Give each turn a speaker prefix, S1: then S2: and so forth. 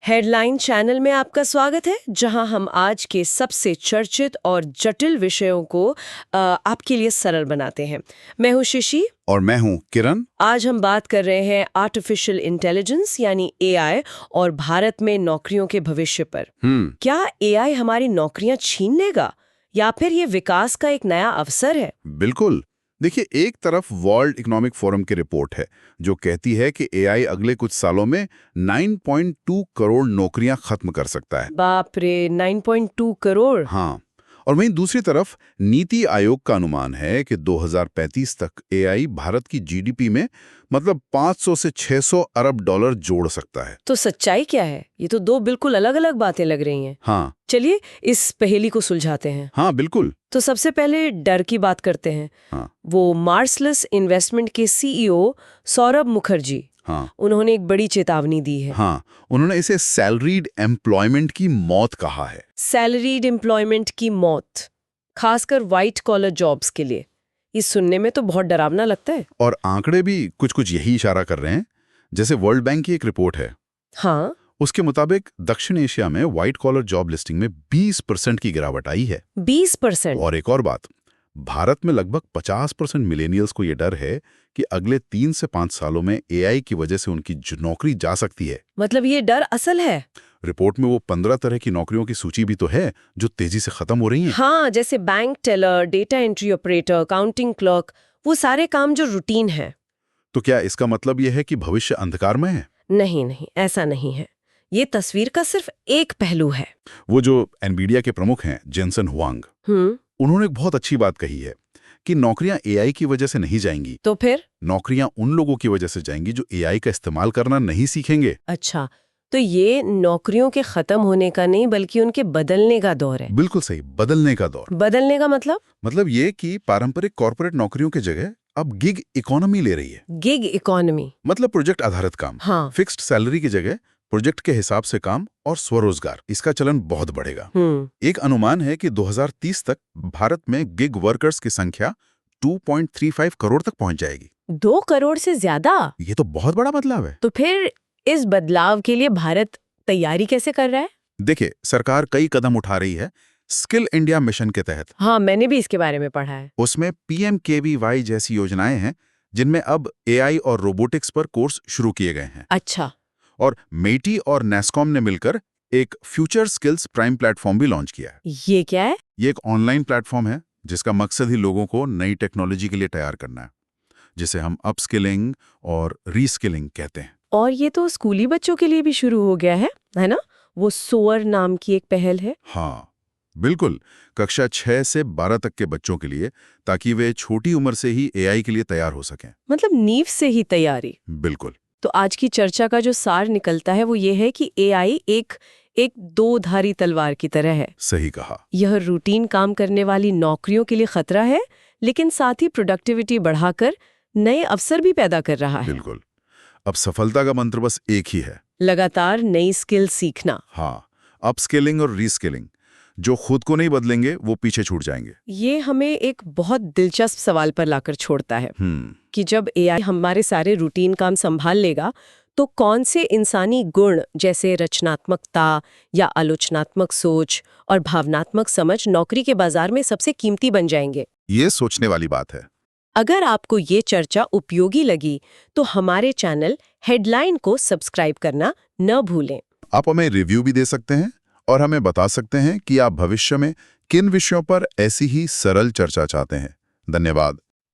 S1: Headline channel में आपका स्वागत है, जहां हम आज के सबसे चर्चित और जटिल विषयों को आपके लिए सरल बनाते हैं। मैं हूं शिशी
S2: और मैं हूं किरण।
S1: आज हम बात कर रहे हैं आर्टिफिशियल इंटेलिजेंस यानी एआई और भारत में नौकरियों के भविष्य पर। क्या एआई हमारी नौकरियां छीन लेगा या फिर ये विकास का एक नया अवसर है?
S2: बिल्कुल। देखिए, एक तरफ वर्ल्ड इकोनॉमिक फोरम की रिपोर्ट है जो कहती है कि एआई अगले कुछ सालों में 9.2 करोड़ नौकरियां खत्म कर सकता है।
S1: बाप रे, 9.2 करोड़।
S2: हाँ, और वहीं दूसरी तरफ नीति आयोग का अनुमान है कि 2035 तक एआई भारत की जीडीपी में मतलब 500 से 600 अरब डॉलर जोड़ सकता है।
S1: तो सच्चाई क्या है? ये तो दो बिल्कुल अलग अलग बातें लग रही हैं।
S2: हाँ,
S1: चलिए इस पहेली को सुलझाते हैं।
S2: हाँ बिल्कुल।
S1: तो सबसे पहले डर की बात करते हैं।
S2: हाँ,
S1: वो मार्सलेस इन्वेस्टमेंट के सीईओ सौरभ मुखर्जी,
S2: हाँ,
S1: उन्होंने एक बड़ी चेतावनी दी है।
S2: हाँ, उन्होंने इसे सैलरीड एम्प्लॉयमेंट की मौत कहा है।
S1: सैलरीड एम्प्लॉयमेंट की मौत, खासकर व्हाइट कॉलर जॉब्स के लिए। ये सुनने में तो बहुत डरावना लगता है।
S2: और आंकड़े भी कुछ यही इशारा कर रहे हैं। जैसे वर्ल्ड बैंक की एक रिपोर्ट है,
S1: हाँ,
S2: उसके मुताबिक दक्षिण एशिया में व्हाइट कॉलर जॉब लिस्टिंग में 20% की गिरावट आई है।
S1: 20%?
S2: और एक और बात, भारत में लगभग 50% मिलेनियल्स को यह डर है कि अगले 3 से 5 सालों में एआई की वजह से उनकी नौकरी जा सकती है।
S1: मतलब ये डर असल है?
S2: रिपोर्ट में वो 15 तरह की नौकरियों की सूची भी तो है जो तेजी से खत्म हो रही हैं।
S1: हाँ, जैसे bank teller, data entry operator, accounting clerk, वो सारे काम जो रूटीन है।
S2: तो क्या इसका मतलब यह है कि भविष्य अंधकार में है?
S1: नहीं नहीं, ऐसा नहीं है। ये तस्वीर का सिर्फ एक पहलू है।
S2: वो जो एनवीडिया के प्रमुख हैं जेनसन हुआंग, उन्होंने एक बहुत अच्छी बात कही है कि नौकरियां एआई की वजह से नहीं जाएंगी।
S1: तो फिर
S2: नौकरियां उन लोगों की वजह से जाएंगी जो एआई का इस्तेमाल करना नहीं सीखेंगे।
S1: अच्छा, तो ये नौकरियों के खत्म होने का नहीं बल्कि उनके बदलने का दौर है।
S2: बिल्कुल सही, बदलने का दौर।
S1: बदलने का
S2: मतलब ये कि पारंपरिक कॉर्पोरेट नौकरियों की जगह अब गिग इकोनॉमी ले रही है।
S1: गिग इकोनॉमी
S2: मतलब प्रोजेक्ट आधारित काम।
S1: हाँ।
S2: फिक्स्ड सैलरी की जगह प्रोजेक्ट के हिसाब से काम और स्वरोजगार, इसका चलन बहुत बढ़ेगा। एक अनुमान है कि 2030 तक भारत में गिग वर्कर्स की संख्या 2.35 करोड़ तक पहुंच जाएगी।
S1: 2 करोड़ से ज्यादा?
S2: ये तो बहुत बड़ा बदलाव है।
S1: तो फिर इस बदलाव के लिए भारत तैयारी कैसे कर रहा है?
S2: देखिए, सरकार कई कदम उठा रही है स्किल इंडिया मिशन के तहत।
S1: हाँ, मैंने भी इसके बारे में पढ़ा है।
S2: उसमें पीएमकेवीवाई जैसी योजनाएं हैं जिनमें अब एआई और रोबोटिक्स पर कोर्स शुरू किए गए हैं।
S1: अच्छा।
S2: और मेटी और नेस्कॉम ने मिलकर एक फ्यूचर स्किल्स प्राइम प्लेटफॉर्म भी लॉन्च किया है।
S1: ये क्या है?
S2: ये एक ऑनलाइन प्लेटफॉर्म है जिसका मकसद ही लोगों को नई टेक्नोलॉजी के लिए तैयार करना है, जिसे हम अपस्किलिंग और रीस्किलिंग कहते हैं।
S1: और ये तो स्कूली बच्चों के लिए भी शुरू हो गया है ना? वो सोअर नाम की एक पहल है।
S2: हाँ बिल्कुल, कक्षा 6 से 12 तक के बच्चों के लिए, ताकि वे छोटी उम्र से ही एआई के लिए तैयार हो सकें।
S1: मतलब नींव से ही तैयारी।
S2: बिल्कुल।
S1: तो आज की चर्चा का जो सार निकलता है वो ये है कि एआई एक दो-धारी तलवार की तरह है।
S2: सही कहा।
S1: यह रूटीन काम करने वाली नौकरियों के लिए खतरा है, लेकिन साथ ही प्रोडक्टिविटी बढ़ाकर नए अवसर भी पैदा कर रहा है।
S2: बिल्कुल। अब सफलता का मंत्र बस एक ही है,
S1: लगातार नई स्किल सीखना।
S2: हाँ, अपस्किलिंग और रीस्किलिंग। जो खुद को नहीं बदलेंगे वो पीछे छूट जाएंगे।
S1: ये हमें एक बहुत दिलचस्प सवाल पर लाकर छोड़ता है कि जब एआई हमारे सारे रूटीन काम संभाल लेगा तो कौन से इंसानी गुण जैसे रचनात्मकता या आलोचनात्मक सोच और भावनात्मक समझ नौकरी के बाजार में सबसे कीमती बन जाएंगे?
S2: ये सोचने वाली बात है।
S1: अगर आपको ये चर्चा उपयोगी लगी तो हमारे चैनल हेडलाइन को सब्सक्राइब करना न भूलें।
S2: आप हमें रिव्यू भी दे सकते हैं और हमें बता सकते हैं कि आप भविष्य में किन विषयों पर ऐसी ही सरल चर्चा चाहते हैं। धन्यवाद।